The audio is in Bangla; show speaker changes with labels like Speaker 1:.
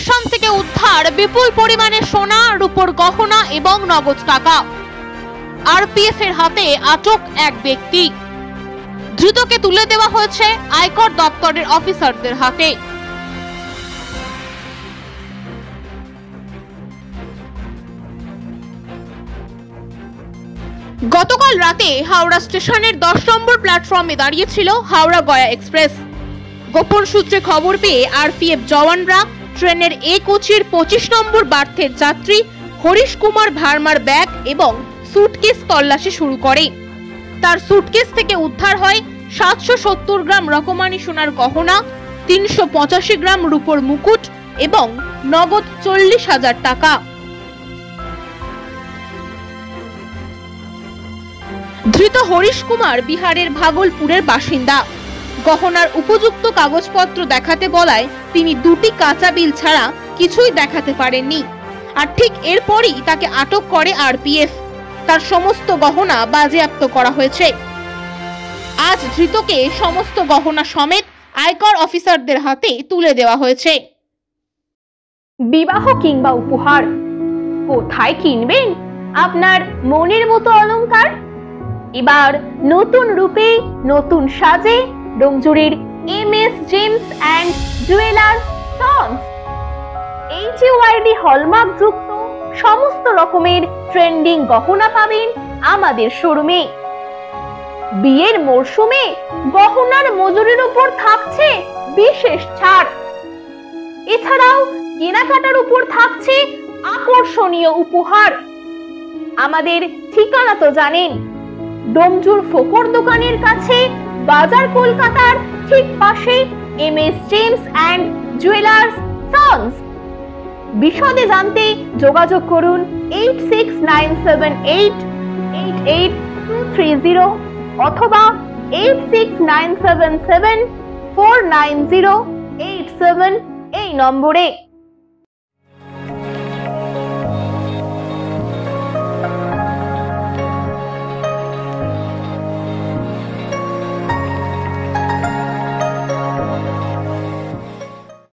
Speaker 1: স্টেশন থেকে উদ্ধার বিপুল পরিমাণে সোনা, রূপোর গহনা এবং নগদ টাকা। আরপিএফ এর হাতে আটক এক ব্যক্তি। ধৃতকে তুলে দেওয়া হয়েছে আয়কর দপ্তরের অফিসারদের হাতে। গতকাল রাতে হাওড়া স্টেশনের 10 নম্বর প্ল্যাটফর্মে দাঁড়িয়েছিল হাওড়া গয়া এক্সপ্রেস। গোপন সূত্রে খবর পেয়ে আরপিএফ জওয়ানরা ট্রেনের এ কোচের 25 নম্বর বার্থের যাত্রী হরিশ কুমার ভার্মার ব্যাগ এবং সুটকেস তল্লাশি শুরু করে। তার সুটকেস থেকে উদ্ধার হয় 770 গ্রাম রকমারি সোনার গহনা, 385 গ্রাম রূপোর মুকুট এবং নগদ 40,000 টাকা। ধৃত হরিশ কুমার বিহারের ভাগলপুরের বাসিন্দা। গহনার উপযুক্ত কাগজপত্র দেখাতে বলায় তিনি দুটি কাঁচা বিল ছাড়া কিছুই দেখাতে পারেননি। আর ঠিক এরপরই তাকে আটক করে আরপিএফ। তার সমস্ত গহনা বাজেয়াপ্ত করা হয়েছে। আজ ধৃতকে সমস্ত গহনা সমেত আয়কর অফিসারদের হাতে তুলে দেওয়া হয়েছে।
Speaker 2: বিবাহ কিংবা উপহার, কোথায় কিনবেন আপনার মনের মতো অলংকার? এবার নতুন রূপে নতুন সাজে ডোমজুড়ির MS gems and jewellers sons. HUID hallmark যুক্ত সমস্ত রকমের ট্রেন্ডিং গহনা পাবেন আমাদের শোরুমে। বিয়ের মরশুমে গহনার মজুরির উপর থাকছে বিশেষ ছাড়। এছাড়াও কেনাকাটার উপর থাকছে আকর্ষণীয় উপহার। আমাদের ঠিকানা তো জানেন, ডোমজুর ফোকর দোকানের কাছে, বাজার কলকাতার ঠিক পাশে MS gems and jewellers sons. বিশদে জানতে যোগাযোগ করুন 8697888230 অথবা 8697749087 এই নম্বরে।